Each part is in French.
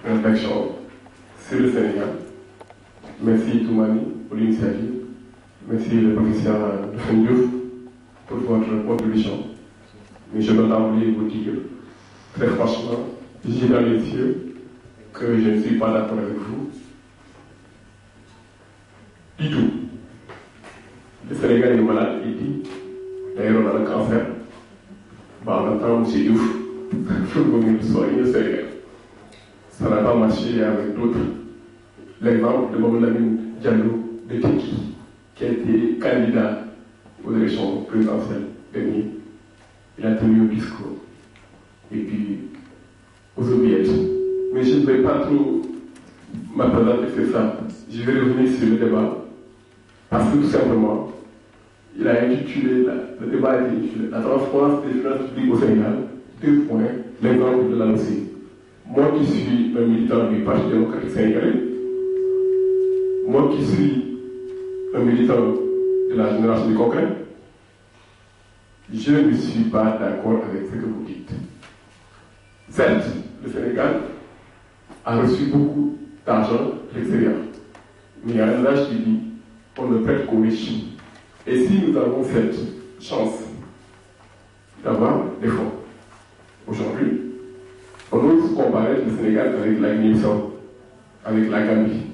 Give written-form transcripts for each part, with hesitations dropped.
réflexion sur le Sénégal. Merci Toumani pour l'initiative. Merci le professeur Diouf pour votre contribution. Mais je dois d'emblée vous dire, très franchement, j'ai dans les yeux que je ne suis pas d'accord avec vous. Du tout. Le Sénégal est malade, il dit. D'ailleurs, on a le cancer. Bah, en même temps, M. Diouf, il faut venir soigner le Sénégal. Ça n'a pas marché avec d'autres. L'exemple de Mamadou Diallo de Tiki, qui a été candidat aux élections présidentielles dernières. Il a tenu un discours. Et puis, aux oubliettes. Mais je ne vais pas trop m'appréhender sur ça. Je vais revenir sur le débat. Parce que tout simplement, il a intitulé, le débat a été intitulé La transparence des finances publiques au Sénégal, 2 points, l'exemple de la Russie. Moi qui suis un militant du Parti démocratique sénégalais, moi qui suis un militant de la génération du concret, je ne suis pas d'accord avec ce que vous dites. Certes, le Sénégal a reçu beaucoup d'argent de l'extérieur, mais il y a un âge qui dit on ne prête qu'aux riches. Et si nous avons cette chance d'avoir des fonds, aujourd'hui, on ose comparer le Sénégal avec la Guinée-Bissau, avec la Gambie.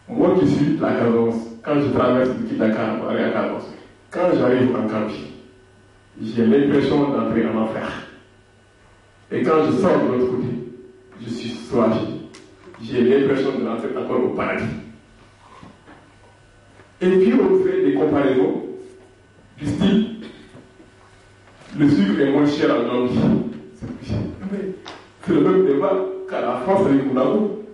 Moi qui suis de la Casamance, quand je traverse le Dakar pour aller à Casamance, quand j'arrive en Gambie, j'ai l'impression d'entrer en enfer. Et quand je sors de l'autre côté, je suis soulagé. J'ai l'impression de rentrer encore au paradis. Et puis on fait des comparaisons du style le sucre est moins cher en Gambie. C'est le même débat qu'à la France avec Monaco.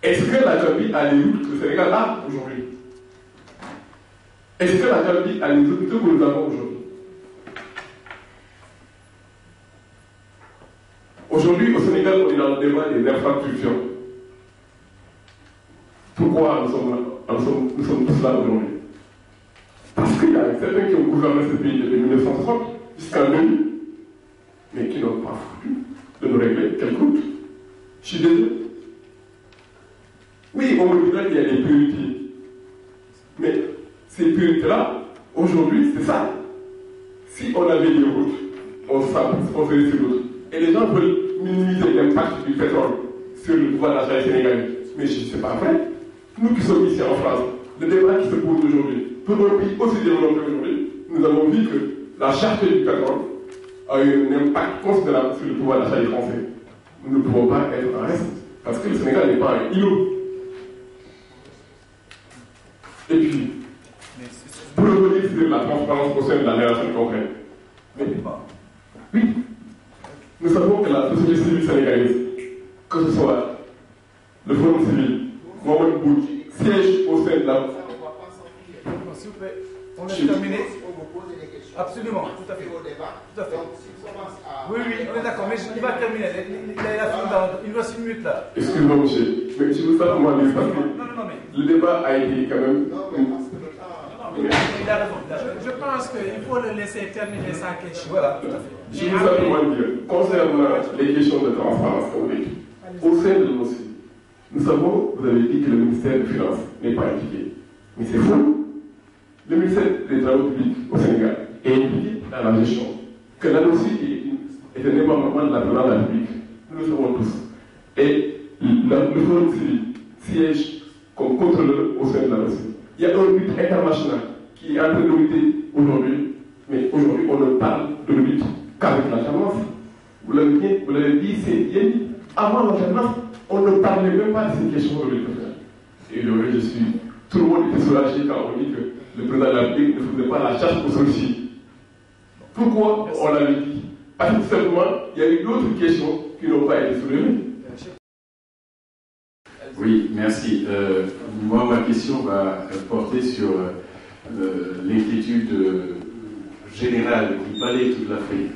Est-ce que la Gambie a les routes que le Sénégal a aujourd'hui? Est-ce que la Gambie a les hôpitaux que nous avons aujourd'hui? Aujourd'hui, au Sénégal, on est dans le débat des infrastructures. Pourquoi nous sommes tous là aujourd'hui? Parce qu'il y a certains qui ont gouverné ce pays depuis 1960 jusqu'en 2000, mais qui n'ont pas foutu de nous régler quelques routes. Je suis désolé. Oui, on me dirait qu'il y a des priorités. Mais ces priorités-là, aujourd'hui, c'est ça. Si on avait des routes, on serait sur l'autre. Et les gens veulent minimiser l'impact du pétrole sur le pouvoir d'achat sénégalais. Mais ce n'est pas vrai. Nous qui sommes ici en France, le débat qui se pose aujourd'hui, pour un pays aussi développé aujourd'hui, nous avons vu que la cherté du pétrole a eu un impact considérable sur le pouvoir d'achat des Français. Nous ne pouvons pas être en reste, parce que le Sénégal n'est pas un îlot. Et puis, pour revenir sur la transparence au sein de la génération concrète, oui, nous savons que la société civile sénégalaise, que ce soit le Forum civil, Mohamed Bout, siège au sein de la... S'il vous plaît, on est terminé. Absolument, tout à fait. Tout à fait. Oui, on est d'accord, mais il va terminer. Il reste 1 minute là. Excusez-moi, monsieur, mais je veux savoir dire parce que le débat a été quand même... Il a raison. Je pense qu'il faut le laisser terminer sa question. Voilà, tout à fait. Je veux simplement dire, concernant les questions de transparence, au sein de nos sites, nous savons, vous avez dit que le ministère des Finances n'est pas impliqué. Mais c'est faux. Le ministère des Travaux publics au Sénégal est impliqué dans la gestion. Que la dossier est un département de la présidence de la République. Nous le savons tous. Et le Forum civil siège comme contrôleur au sein de la Russie. Il y a un but international qui est en train de lutter aujourd'hui. Mais aujourd'hui, on ne parle de lutte qu'avec l'alternance. Vous l'avez dit, c'est bien. Avant l'alternance, on ne parlait même pas de ces questions de lutte. Et aujourd'hui, tout le monde était soulagé quand on dit que le président de la République ne faisait pas la chasse aux sorciers. Pourquoi on l'avait dit? Parce que tout simplement, il y a eu d'autres questions qui n'ont pas été soulevées. Oui, merci. Moi, ma question va porter sur l'inquiétude générale qui balaye toute l'Afrique.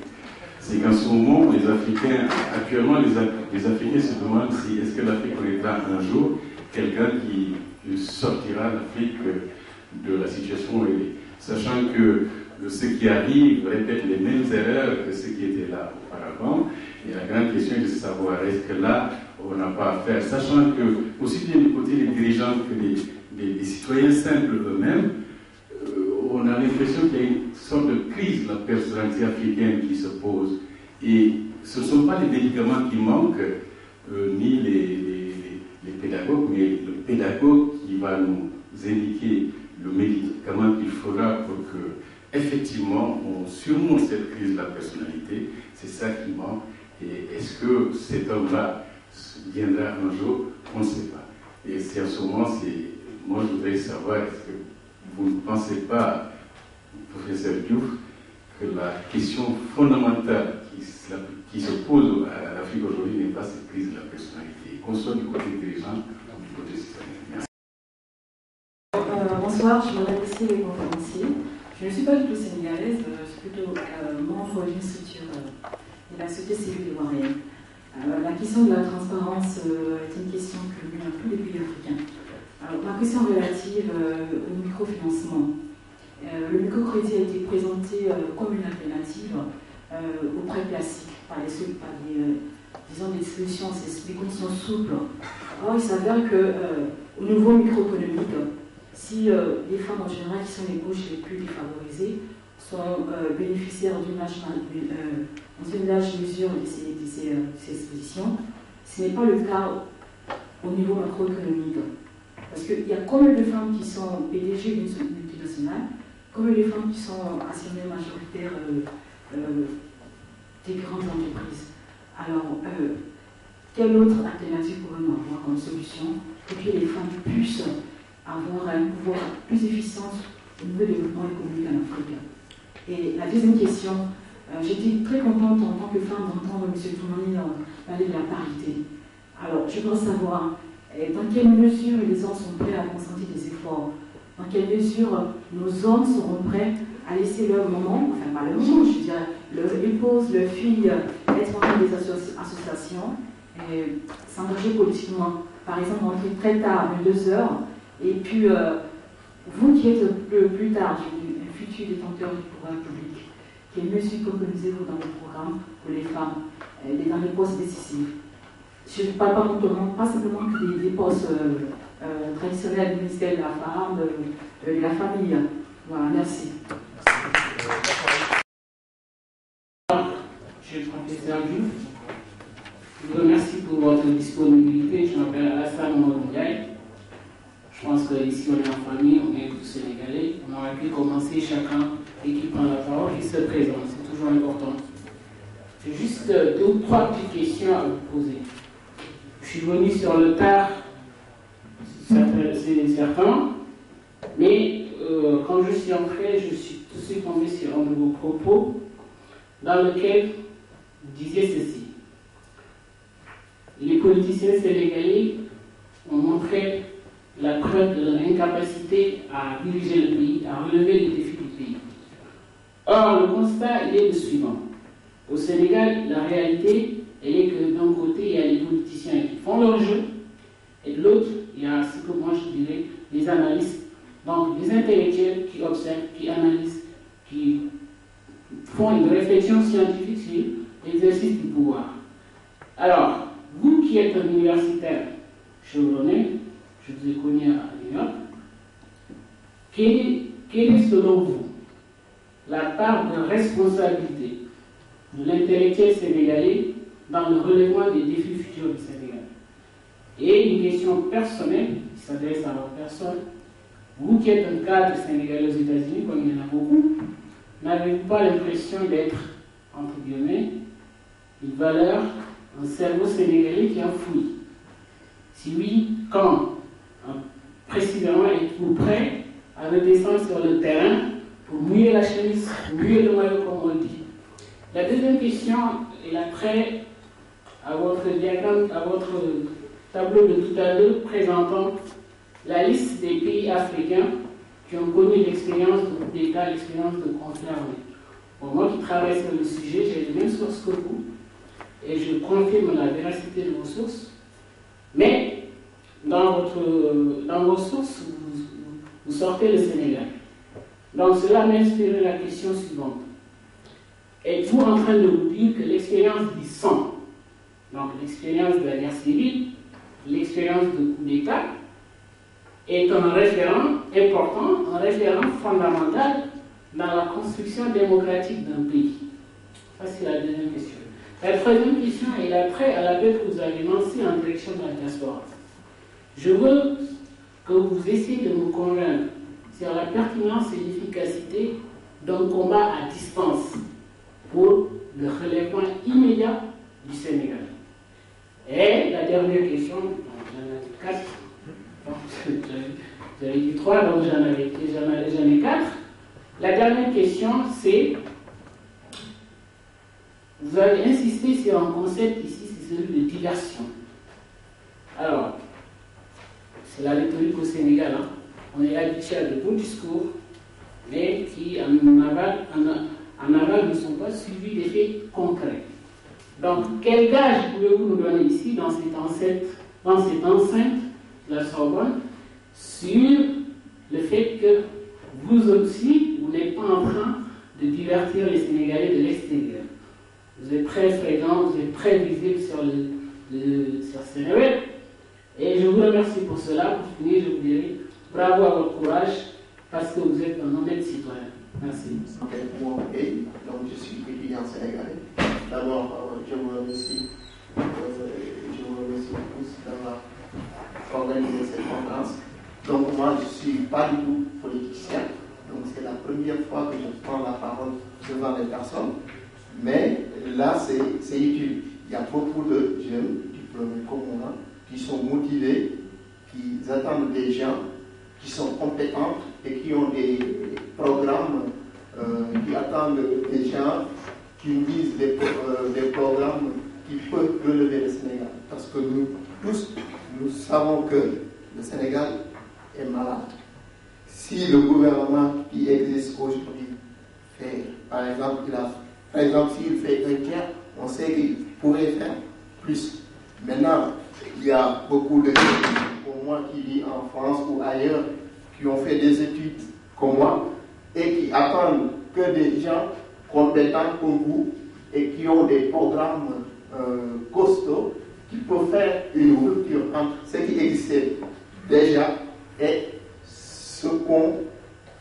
C'est qu'en ce moment, les Africains, actuellement, les Africains se demandent si est-ce que l'Afrique connaîtra un jour quelqu'un qui sortira l'Afrique de la situation où elle est. Sachant que ce qui arrive répète les mêmes erreurs que ce qui était là auparavant, la grande question est de savoir, est-ce que là, on n'a pas à faire, sachant que, aussi bien du côté des dirigeants que des citoyens simples eux-mêmes, on a l'impression qu'il y a une sorte de crise de la personnalité africaine qui se pose. Et ce ne sont pas les médicaments qui manquent, ni les pédagogues, mais le pédagogue qui va nous indiquer le médicament qu'il faudra pour que, effectivement, on surmonte cette crise de la personnalité. C'est ça qui manque. Et est-ce que cet homme-là viendra un jour? On ne sait pas. Et c'est à ce moment, moi je voudrais savoir, est-ce que vous ne pensez pas, professeur Diouf, que la question fondamentale qui se pose à l'Afrique aujourd'hui n'est pas cette crise de la personnalité, qu'on soit du côté dirigeant ou du côté citoyen? Merci. Bonsoir, je voudrais remercier les conférenciers. Je ne suis pas du tout sénégalaise, je suis plutôt membre d'une structure de la société civile ivoirienne. La question de la transparence est une question que nous avons tous les pays africains. Alors, ma question relative au microfinancement. Le microcrédit a été présenté comme une alternative au prêt classique par des solutions, des conditions souples. Or, il s'avère qu'au niveau microéconomique, si les femmes en général, qui sont les couches les plus défavorisées, sont bénéficiaires d'une large mesure de ces expositions, ce n'est pas le cas au niveau macroéconomique. Parce qu'il y a combien de femmes qui sont PDG d'une multinationale, combien de femmes qui sont actionnaires majoritaires des grandes entreprises. Alors, quelle autre alternative pourrait-on avoir comme solution pour que les femmes puissent avoir un pouvoir plus efficient au niveau du développement économique en Afrique? Et la deuxième question, j'étais très contente en tant que femme d'entendre M. Toumani parler de la parité. Alors, je veux savoir dans quelle mesure les hommes sont prêts à consentir des efforts, dans quelle mesure nos hommes seront prêts à laisser leur maman, enfin pas leur maman, je veux dire, leur épouse, leur fille, être dans des associations et s'engager politiquement. Par exemple, rentrer très tard, à 22h, et puis vous qui êtes plus tard, un futur détenteur du pouvoir public, quelles mesures préconisez-vous dans le programme pour les femmes dans les postes décisifs? Je ne parle pas simplement que des postes traditionnels du ministère de la Femme, de la famille. Voilà, merci. Je suis le professeur Diouf. Je vous remercie pour votre disponibilité. Je m'appelle Alassane Moundiaï. Je pense qu'ici on est en famille, on est tous sénégalais. On aurait pu commencer chacun et qui prend la parole et se présente. C'est toujours important. J'ai juste 2 ou 3 petites questions à vous poser. Je suis venu sur le tard, c'est certain, mais quand je suis entré, je suis tout de suite tombé sur un de vos propos dans lequel vous disiez ceci. Les politiciens sénégalais ont montré la preuve de leur incapacité à diriger le pays, à relever les défis du pays. Or, le constat, il est le suivant. Au Sénégal, la réalité, elle est que d'un côté, il y a les politiciens qui font leur jeu, et de l'autre, il y a ce que moi je dirais, les analystes, donc les intellectuels qui observent, qui analysent, qui font une réflexion scientifique sur l'exercice du pouvoir. Alors, vous qui êtes un universitaire chevronné, je vous ai connu à New York, quelle est selon vous la part de responsabilité de l'intellectuel sénégalais dans le relèvement des défis futurs du Sénégal? Et une question personnelle qui s'adresse à votre personne. Vous qui êtes un cadre sénégalais aux États-Unis, comme il y en a beaucoup, n'avez-vous pas l'impression d'être, entre guillemets, une valeur, un cerveau sénégalais qui est enfoui? Si oui, quand? Précisément, êtes-vous prêt à redescendre sur le terrain pour mouiller la chemise, mouiller le maillot, comme on dit? La deuxième question, elle a trait à votre diagramme, à votre tableau de tout à l'heure présentant la liste des pays africains qui ont connu l'expérience de coup d'État, l'expérience de conflit armé. Pour moi qui travaille sur le sujet, j'ai les mêmes sources que vous et je confirme la véracité de vos sources. Mais dans vos sources, vous sortez le Sénégal. Donc cela m'inspire la question suivante. Êtes-vous en train de vous dire que l'expérience du sang Donc l'expérience de la guerre civile, l'expérience de coup d'État est un référent important, un référent fondamental dans la construction démocratique d'un pays. Ça, c'est la deuxième question. La troisième question est l'attrait à l'appel que vous avez lancé en direction de la diaspora. Je veux que vous essayiez de me convaincre sur la pertinence et l'efficacité d'un combat à distance pour le relèvement immédiat du Sénégal. Et la dernière question, j'en ai 4, j'avais dit 3, donc j'en ai 4. La dernière question, c'est, vous avez insisté sur un concept ici, c'est celui de diversion. Alors, c'est la rhétorique au Sénégal, hein. On est habitué à de beaux discours, mais qui en aval ne sont pas suivis d'effets concrets. Donc, quel gage pouvez-vous nous donner ici, dans cette enceinte de la Sorbonne, sur le fait que vous aussi, vous n'êtes pas en train de divertir les Sénégalais de l'extérieur? Vous êtes très fréquent, vous êtes très visible sur Sénégal. Et je vous remercie pour cela. Pour finir, je vous dirai bravo à votre courage, parce que vous êtes un honnête citoyen. Merci. Donc, je suis étudiant sénégalais. D'abord, je vous remercie tous d'avoir organisé cette conférence. Donc, moi, je ne suis pas du tout politicien. Donc, c'est la première fois que je prends la parole devant les personnes. Mais là, c'est utile. Il y a beaucoup de jeunes diplômés comme moi qui sont motivés, qui attendent des gens qui sont compétents et qui ont des programmes, qui attendent des gens qui nous disent des programmes qui peuvent relever le Sénégal. Parce que nous tous, nous savons que le Sénégal est malade. Si le gouvernement qui existe aujourd'hui fait, par exemple, s'il fait un tiers, on sait qu'il pourrait faire plus. Maintenant, il y a beaucoup de gens, comme moi, qui vivent en France ou ailleurs, qui ont fait des études comme moi, et qui attendent que des gens compétents comme vous, et qui ont des programmes costauds, qui peuvent faire une rupture entre ce qui existait déjà et ce qu'on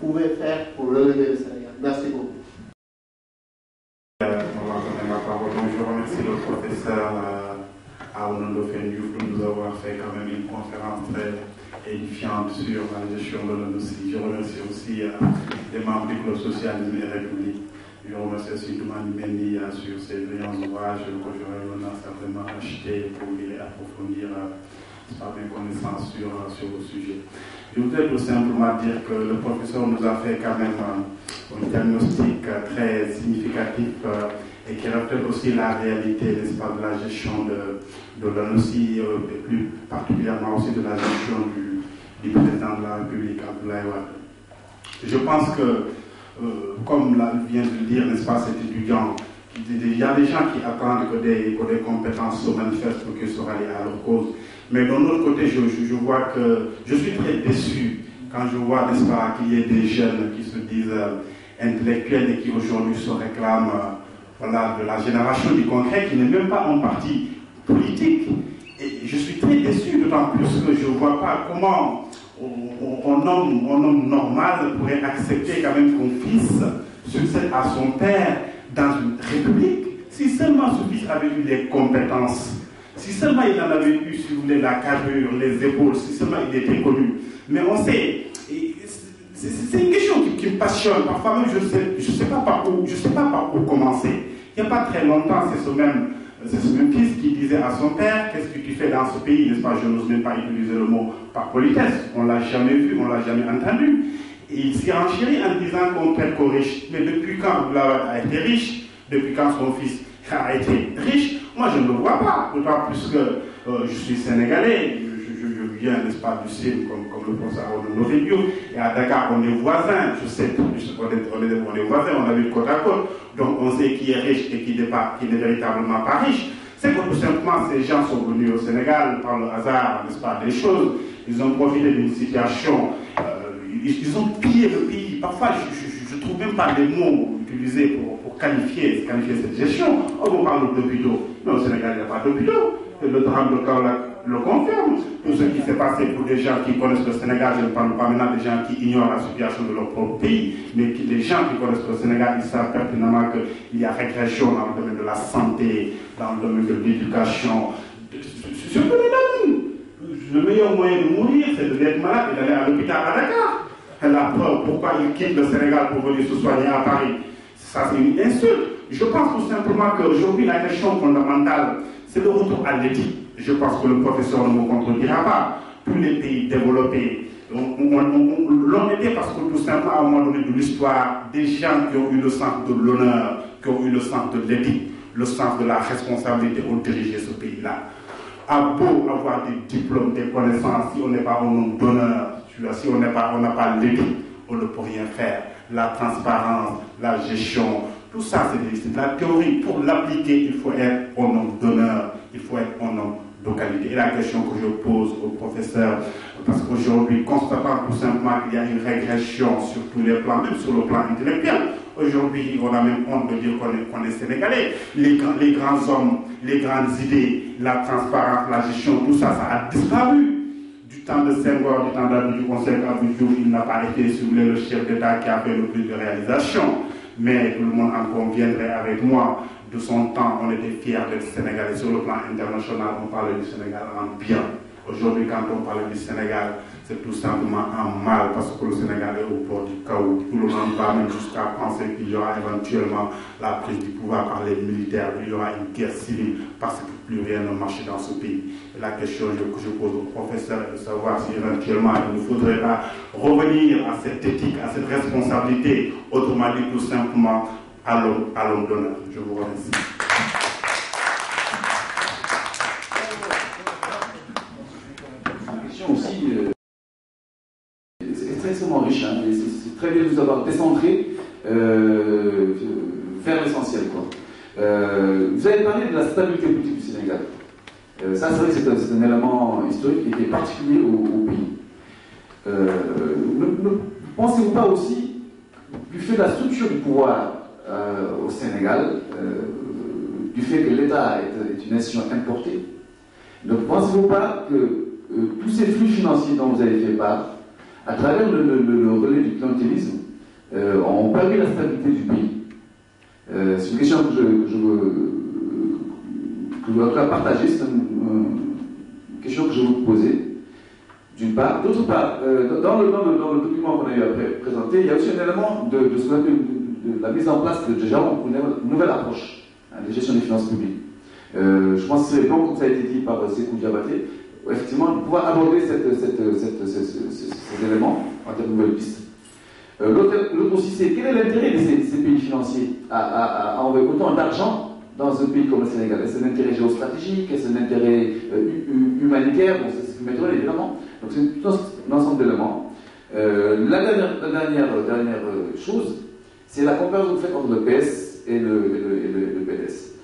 pouvait faire pour relever le Sénégal. Merci beaucoup. Je remercie le professeur Aounou Diouf de nous avoir fait quand même une conférence très édifiante sur la gestion de l'ONUCI. Je remercie aussi les membres du Club Socialisme et République. Je remercie aussi Toumani Mendy sur ses brillants ouvrages que j'aurai l'honneur certainement acheter pour y approfondir mes connaissances sur le sujet. Je voudrais tout simplement dire que le professeur nous a fait quand même un diagnostic très significatif et qui reflète aussi la réalité, n'est-ce pas, de la gestion de l'ONUCI et plus particulièrement aussi de la gestion du président de la République, Abdoulaye Wade. Je pense que, comme vient de le dire, n'est-ce pas, cet étudiant, il y a des gens qui attendent que des compétences se manifestent pour qu'ils soient alliés à leur cause. Mais d'un autre côté, je vois que je suis très déçu quand je vois, n'est-ce pas, qu'il y ait des jeunes qui se disent intellectuels et qui aujourd'hui se réclament de la génération du concret, qui n'est même pas un parti politique. Et je suis très déçu, d'autant plus que je ne vois pas comment un homme normal pourrait accepter quand même qu'on fils succède à son père dans une république. Si seulement ce fils avait eu les compétences, si seulement il en avait eu, si vous voulez, la carrure, les épaules, si seulement il était connu. Mais on sait, c'est une question qui me passionne. Parfois même, je ne sais pas par où commencer. Il n'y a pas très longtemps, c'est ce même fils qui disait à son père, qu'est-ce que tu fais dans ce pays, n'est-ce pas? Je n'ose même pas utiliser le mot par politesse. On ne l'a jamais vu, on ne l'a jamais entendu. Et il s'y enchérit en disant qu'on perd qu'aux riches. Mais depuis quand Abdoulaye a été riche? Depuis quand son fils a été riche? Moi, je ne le vois pas. D'autant plus que je suis sénégalais. Je viens, n'est-ce pas, du Sine, comme le professeur Aounou Diouf. Et à Dakar, on est voisins. On est voisins, on habite côte à côte. Donc, on sait qui est riche et qui n'est véritablement pas riche. C'est que tout simplement, ces gens sont venus au Sénégal par le hasard, n'est-ce pas, des choses. Ils ont profité d'une situation. Ils ont pillé le pays. Parfois, je ne trouve même pas les mots utilisé pour qualifier cette gestion. On parle d'hôpitaux, mais au Sénégal, il n'y a pas d'hôpitaux. Le drame de Kaolack le confirme. Tout ce qui s'est passé pour des gens qui connaissent le Sénégal, je ne parle pas maintenant des gens qui ignorent la situation de leur propre pays, mais les gens qui connaissent le Sénégal, ils savent pertinemment qu'il y a régression dans le domaine de la santé, dans le domaine de l'éducation, sur tous les domaines. Le meilleur moyen de mourir, c'est d'être malade et d'aller à l'hôpital à Dakar. Et la preuve, pourquoi ils quittent le Sénégal pour venir se soigner à Paris, ça c'est une insulte. Je pense tout simplement qu'aujourd'hui, la question fondamentale, c'est le retour à l'éthique. Je pense que le professeur ne me contredira pas. Tous les pays développés l'ont été parce que tout simplement, à un moment donné de l'histoire, des gens qui ont eu le sens de l'honneur, qui ont eu le sens de l'éthique, le sens de la responsabilité ont dirigé ce pays-là. À beau avoir des diplômes, des connaissances, si on n'est pas au nom d'honneur, si on n'a pas l'éthique, on ne peut rien faire. La transparence, la gestion, tout ça c'est de la théorie. Pour l'appliquer, il faut être au nom d'honneur, il faut être au nom de qualité. Et la question que je pose au professeur, parce qu'aujourd'hui, constatant tout simplement qu'il y a une régression sur tous les plans, même sur le plan intellectuel, aujourd'hui, on a même honte de dire qu'on est sénégalais. Les grands hommes, les grandes idées, la transparence, la gestion, tout ça, ça a disparu. Du temps de Senghor, du temps du Conseil Abidou, il n'a pas été ciblé le chef d'État qui a fait le plus de réalisations. Mais tout le monde en conviendrait avec moi. De son temps, on était fiers d'être sénégalais. Sur le plan international, on parlait du Sénégal en bien. Aujourd'hui, quand on parle du Sénégal, c'est tout simplement en mal parce que le Sénégal est au bord du chaos. Tout le monde va même jusqu'à penser qu'il y aura éventuellement la prise du pouvoir par les militaires, il y aura une guerre civile parce que plus rien ne marche dans ce pays. Et la question que je pose au professeur est de savoir si éventuellement il ne faudrait pas revenir à cette éthique, à cette responsabilité, autrement dit tout simplement à l'homme d'honneur. Je vous remercie. La question aussi, c'est extrêmement riche, hein, c'est très bien de vous avoir décentré vers l'essentiel. Vous avez parlé de la stabilité politique du Sénégal. Ça, c'est vrai que c'est un élément historique qui est particulier au pays. Ne pensez-vous pas aussi, du fait de la structure du pouvoir au Sénégal, du fait que l'État est une nation importée, ne pensez-vous pas que tous ces flux financiers dont vous avez fait part, à travers le relais du clientélisme, ont permis la stabilité du pays? C'est une question que je veux partager, c'est une question que je veux vous poser, d'une part. D'autre part, dans le document qu'on a eu à présenter, il y a aussi un élément de ce qu'on appelle de la mise en place de une nouvelle approche de gestion des finances publiques. Je pense que c'est bon, comme ça a été dit par Sékou Diabaté, effectivement, de pouvoir aborder ces éléments en termes de nouvelles pistes. L'autre aussi, c'est quel est l'intérêt de ces pays financiers à envoyer autant d'argent dans un pays comme le Sénégal? Est-ce un intérêt géostratégique? Est-ce un intérêt humanitaire? Bon, c'est ce qui m'étonne évidemment. Donc c'est tout un ensemble d'éléments. La dernière chose, c'est la comparaison faite entre le PS et le PDS.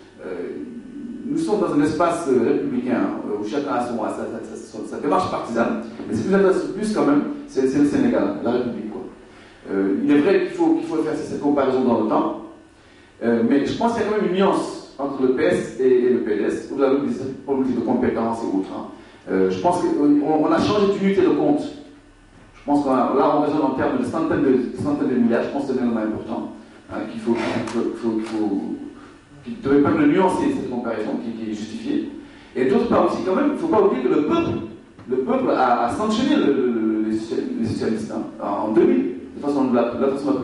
Nous sommes dans un espace républicain où chacun a sa démarche partisane, mais c'est plus quand même, c'est le Sénégal, la République. Il est vrai qu'il faut faire cette comparaison dans le temps, mais je pense qu'il y a quand même une nuance entre le PS et le PDS, au-delà des politiques de compétences et autres. Je pense qu'on a changé d'unité de compte. Je pense là on raisonne en termes de centaines de milliards. Je pense que c'est un élément important qui devrait permettre de nuancer cette comparaison qui est justifiée. Et d'autre part aussi, quand même, il ne faut pas oublier que le peuple a sanctionné les socialistes en 2000, de façon la plus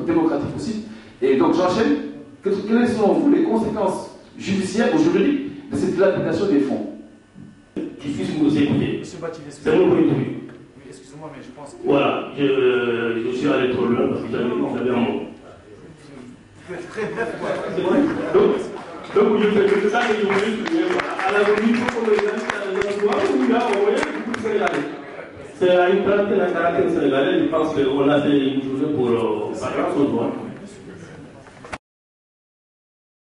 démocratique possible. Et donc j'enchaîne. Quelles sont, vous, les conséquences judiciaires ou juridiques de cette dilapidation des fonds? Excusez-moi, vous écoutez. Monsieur Bati, c'est mon point de vue. Oui, excusez-moi, mais je pense que... Voilà, je suis allé trop loin parce que vous avez un mot. Vous êtes très bref. Donc, je fais ça, mais je voulais juste à la venue, il faut qu'on les endroits où là, on voyait beaucoup de Sénégalais. C'est une pratique d'un caractère sénégalais, je pense qu'on a fait une journée pour parler son droit.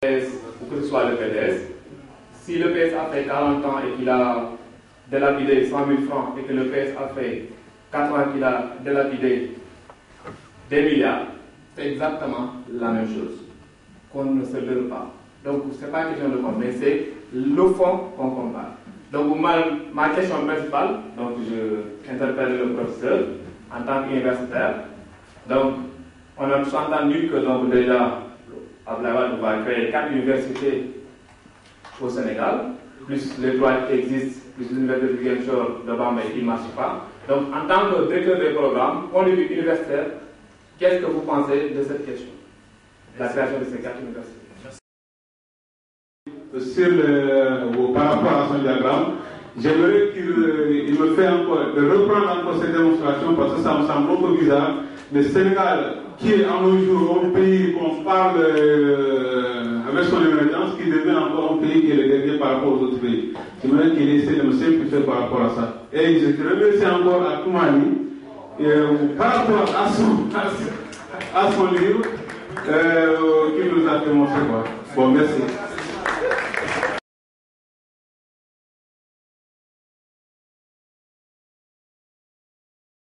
Ou que ce soit le PDS, si le PS a fait 40 ans et qu'il a délapidé 100 000 francs et que le PS a fait 4 ans qu'il a délapidé des milliards, c'est exactement la même chose. qu'on ne se leurre pas. Donc, ce n'est pas une question de compte, mais c'est le fond qu'on compare. Donc, ma question principale, donc je interpelle le professeur en tant qu'universitaire. Donc, on a tous entendu que donc, déjà, Abdoulaye Wade va créer 4 universités au Sénégal, plus les 3 qui existent, plus l'université de Ziguinchor, de Bambey qui ne marche pas. Donc, en tant que directeur des programmes, point de vue universitaire, qu'est-ce que vous pensez de cette question, la création de ces 4 universités? Par rapport à son diagramme, j'aimerais qu'il me fait encore, de reprendre encore cette démonstration parce que ça me semble un peu bizarre. Le Sénégal, qui est en nos jours un pays qu'on parle avec son émergence, qui devient encore un pays qui est le dernier par rapport aux autres pays. J'aimerais qu'il essaie de me simplifier par rapport à ça. Et je te remercie encore à Toumani par rapport à son livre qui nous a fait montrer quoi. Bon, merci.